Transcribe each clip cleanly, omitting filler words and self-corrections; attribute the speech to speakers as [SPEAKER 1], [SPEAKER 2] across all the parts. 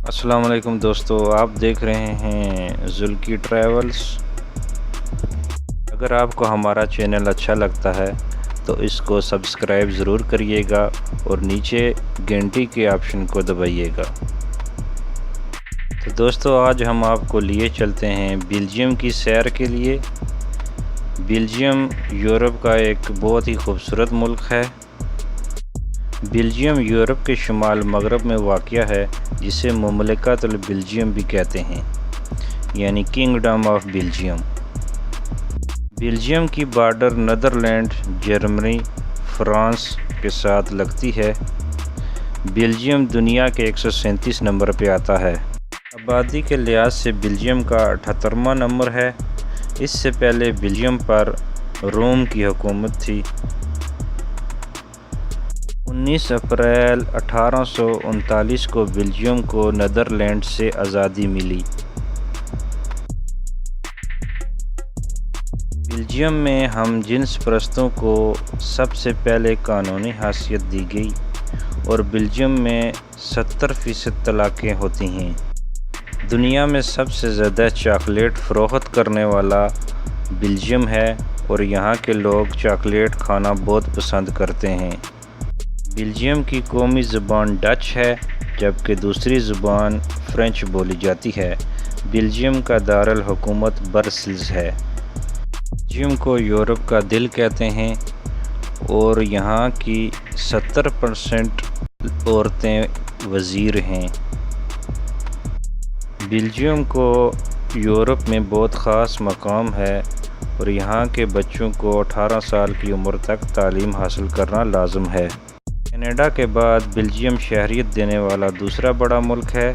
[SPEAKER 1] السلام علیکم دوستو، آپ دیکھ رہے ہیں زلکی ٹریولز۔ اگر آپ کو ہمارا چینل اچھا لگتا ہے تو اس کو سبسکرائب ضرور کریے گا اور نیچے گھنٹی کے آپشن کو دبائیے گا۔ تو دوستو، آج ہم آپ کو لیے چلتے ہیں بیلجیم کی سیر کے لیے۔ بیلجیم یورپ کا ایک بہت ہی خوبصورت ملک ہے۔ بیلجیم یورپ کے شمال مغرب میں واقع ہے، جسے مملکت بیلجیم بھی کہتے ہیں، یعنی کنگڈم آف بیلجیم۔ بیلجیم کی بارڈر نیدرلینڈ، جرمنی، فرانس کے ساتھ لگتی ہے۔ بیلجیم دنیا کے 137 نمبر پہ آتا ہے۔ آبادی کے لحاظ سے بیلجیم کا 78واں نمبر ہے۔ اس سے پہلے بیلجیم پر روم کی حکومت تھی۔ 19 اپریل 1839 کو بیلجیم کو نیدرلینڈ سے آزادی ملی۔ بیلجیم میں ہم جنس پرستوں کو سب سے پہلے قانونی حیثیت دی گئی اور بیلجیم میں 70% طلاقیں ہوتی ہیں۔ دنیا میں سب سے زیادہ چاکلیٹ فروخت کرنے والا بیلجیم ہے اور یہاں کے لوگ چاکلیٹ کھانا بہت پسند کرتے ہیں۔ بیلجیم کی قومی زبان ڈچ ہے، جبکہ دوسری زبان فرینچ بولی جاتی ہے۔ بیلجیم کا دارالحکومت برسلز ہے۔ بیلجیم کو یورپ کا دل کہتے ہیں اور یہاں کی 70% عورتیں وزیر ہیں۔ بیلجیم کو یورپ میں بہت خاص مقام ہے اور یہاں کے بچوں کو 18 سال کی عمر تک تعلیم حاصل کرنا لازم ہے۔ کینیڈا کے بعد بیلجیم شہریت دینے والا دوسرا بڑا ملک ہے،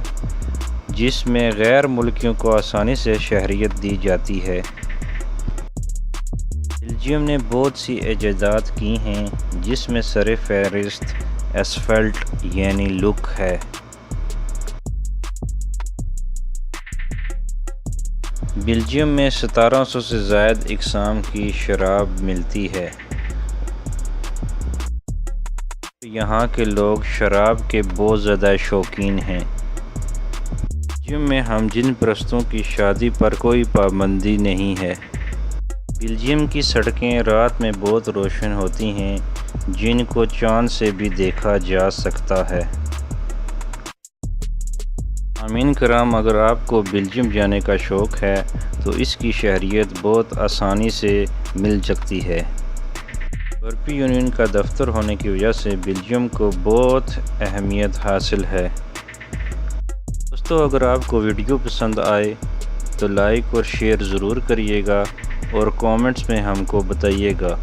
[SPEAKER 1] جس میں غیر ملکیوں کو آسانی سے شہریت دی جاتی ہے۔ بیلجیم نے بہت سی ایجادات کی ہیں، جس میں سر فہرست اسفالٹ یعنی لک ہے۔ بیلجیم میں 1700 سے زائد اقسام کی شراب ملتی ہے۔ یہاں کے لوگ شراب کے بہت زیادہ شوقین ہیں۔ بیلجیم میں ہم جن پرستوں کی شادی پر کوئی پابندی نہیں ہے۔ بیلجیم کی سڑکیں رات میں بہت روشن ہوتی ہیں، جن کو چاند سے بھی دیکھا جا سکتا ہے۔ سامعین کرام، اگر آپ کو بیلجیم جانے کا شوق ہے تو اس کی شہریت بہت آسانی سے مل سکتی ہے۔ یورپی یونین کا دفتر ہونے کی وجہ سے بیلجیم کو بہت اہمیت حاصل ہے۔ دوستو، اگر آپ کو ویڈیو پسند آئے تو لائک اور شیئر ضرور کریے گا اور کامنٹس میں ہم کو بتائیے گا۔